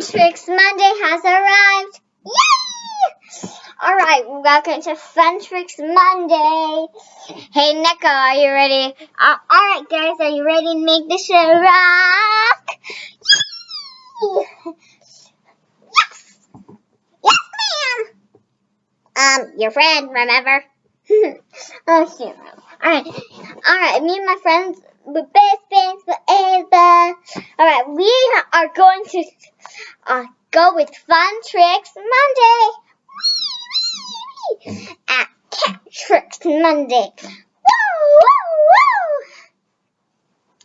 Tricks Monday has arrived. Yay! Alright, welcome to Fun Tricks Monday. Hey, Neko, are you ready? Alright, guys, are you ready to make the show rock? Yay! Yes! Yes, ma'am! Your friend, remember? Oh, shoot. Alright, me and my friends, we're best friends forever. Alright, we are going to go with Fun Tricks Monday. Wee! At Cat Tricks Monday. Woo! Woo! Woo!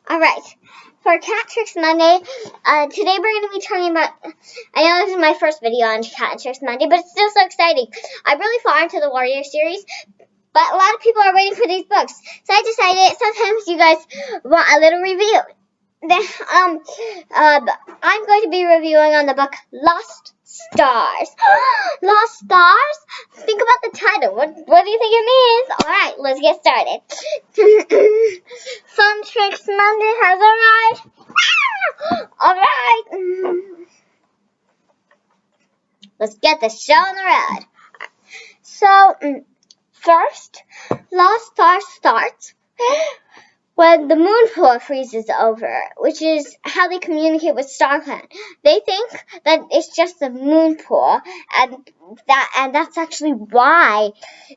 Alright, for Cat Tricks Monday, today we're going to be talking about, I know this is my first video on Cat Tricks Monday, but it's still so exciting. I'm really far into the Warrior series, but a lot of people are waiting for these books. So I decided sometimes you guys want a little review. Then, I'm going to be reviewing on the book Lost Stars. Lost Stars? Think about the title. What do you think it means? Alright, let's get started. Fun Tricks Monday has arrived. Alright. Let's get the show on the road. So, first, Lost Stars starts when the Moonpool freezes over, which is how they communicate with StarClan. They think that it's just the Moonpool, and that's actually why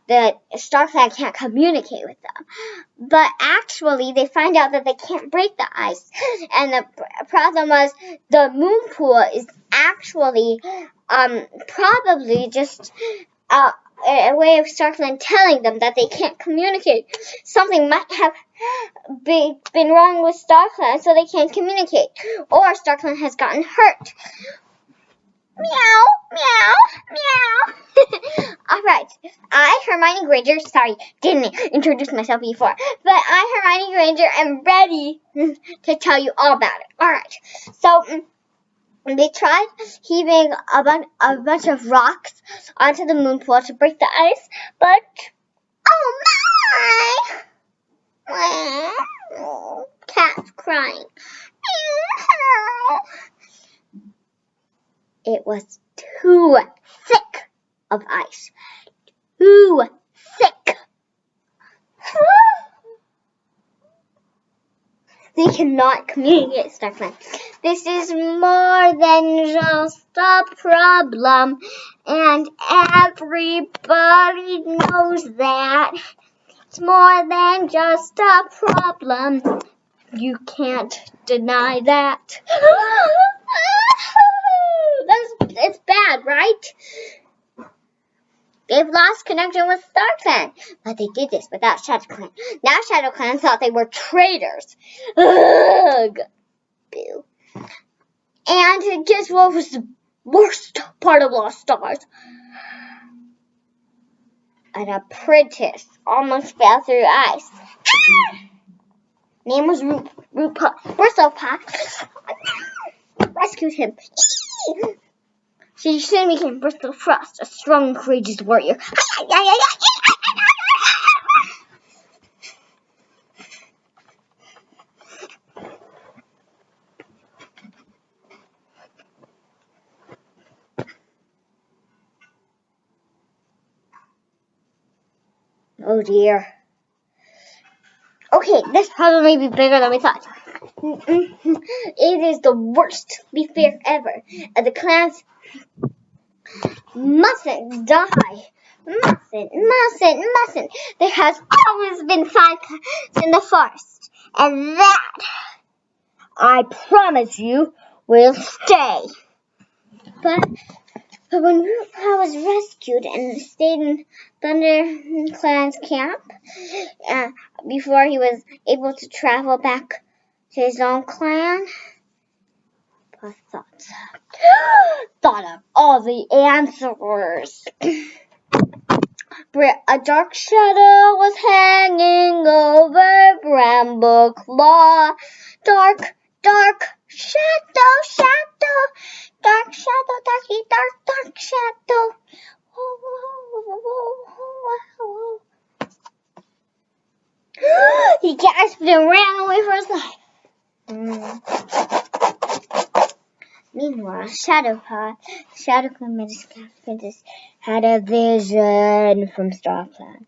the StarClan can't communicate with them. But actually, they find out that they can't break the ice, and the problem was the Moonpool is actually probably just a way of StarClan telling them that they can't communicate. Something might have been wrong with StarClan, so they can't communicate. Or StarClan has gotten hurt. Meow, meow, meow. Alright, Hermione Granger, sorry, didn't introduce myself before, but Hermione Granger, am ready to tell you all about it. Alright, so they tried heaving a bunch of rocks onto the Moonpool to break the ice, but oh my! Cat's crying. It was too thick of ice. Too thick. They cannot communicate, StarClan. This is more than just a problem, and everybody knows that. It's more than just a problem. You can't deny that. It's bad, right? They've lost connection with StarClan, but they did this without ShadowClan. Now ShadowClan thought they were traitors. Ugh. Boo. And guess what was the worst part of Lost Stars? An apprentice almost fell through ice. Name was RambleClaw. Rescued him. She soon became Bristol Frost, a strong, courageous warrior. Oh dear. Okay, this puzzle may be bigger than we thought. It is the worst beef ever, and the clans mustn't die. Mustn't. There has always been 5 clans in the forest, and that, I promise you, will stay. But when RambleClaw was rescued and stayed in Thunder Clan's camp, before he was able to travel back to his own clan, I thought of all the answers. A dark shadow was hanging over RambleClaw. Dark shadow. Dark shadow, dark shadow. He gasped and ran away for his life. Meanwhile, ShadowPaw Princess had a vision from Starclan.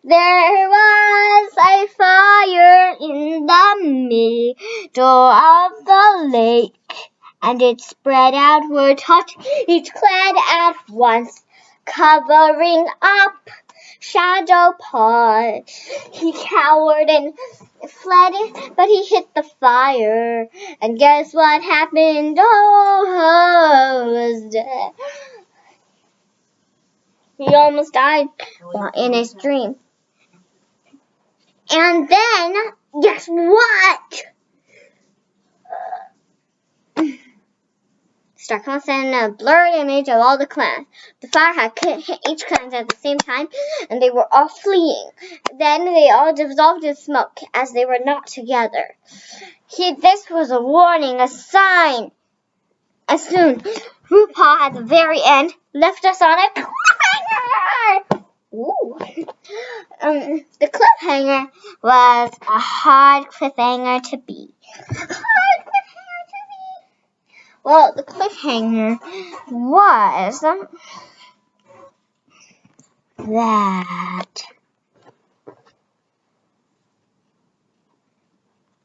There was a fire in the middle of the lake, and it spread outward, touched each clan at once, covering up ShadowPaw. He cowered and fled, but he hit the fire. And guess what happened? Oh, he was dead. He almost died in his dream. And then, guess what? Starclan sent a blurred image of all the clans. The fire had hit each clan at the same time, and they were all fleeing. Then they all dissolved in smoke, as they were not together. This was a warning, a sign. As soon, RuPaw at the very end left us on a cliffhanger. Ooh. The cliffhanger was a hard cliffhanger to be. Well, the cliffhanger was that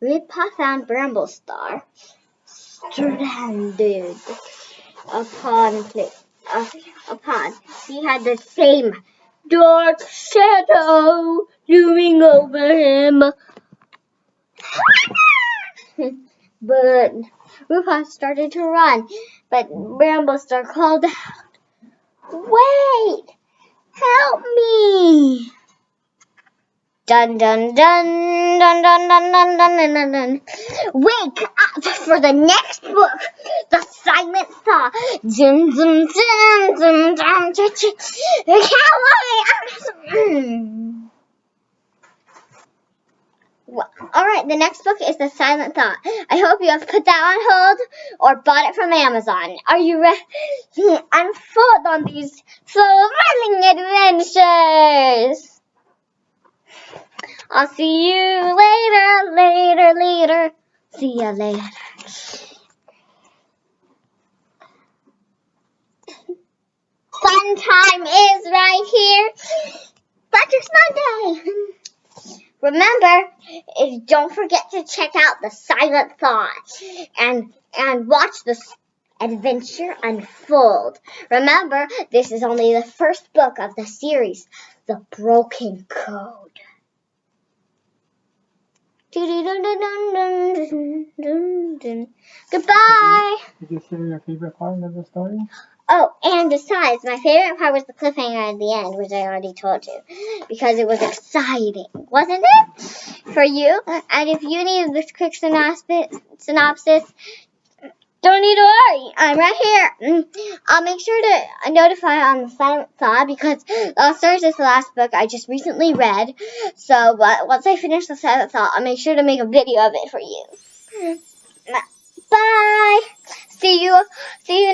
RuPaw found Bramblestar stranded upon. He had the same dark shadow looming over him. But RuPaw started to run, but Bramblestar called out, "Wait! Help me!" Dun dun dun dun dun dun dun dun dun dun. Wake up for the next book, The Silent Thaw. Dun dun dun dun dun dun. Alright, the next book is The Silent Thaw. I hope you have put that on hold or bought it from Amazon. Are you ready? Unfold on these thrilling adventures. I'll see you later. See ya later. Fun time is right here. StoryTrixMonday. Remember, don't forget to check out The Silent Thaw and watch the adventure unfold. Remember, this is only the first book of the series, The Broken Code. Goodbye. Did you share your favorite part of the story? Oh, and besides, my favorite part was the cliffhanger at the end, which I already told you, because it was exciting, wasn't it? For you. And if you need this quick synopsis, don't need to worry. I'm right here. I'll make sure to notify on The Silent Thaw, because Lost Stars is the last book I just recently read. So once I finish The Silent Thaw, I'll make sure to make a video of it for you. Bye. See you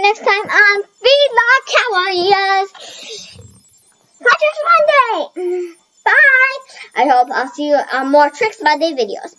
next time on Videographer. StoryTrixMonday. Bye. I hope I'll see you on more Tricks Monday videos.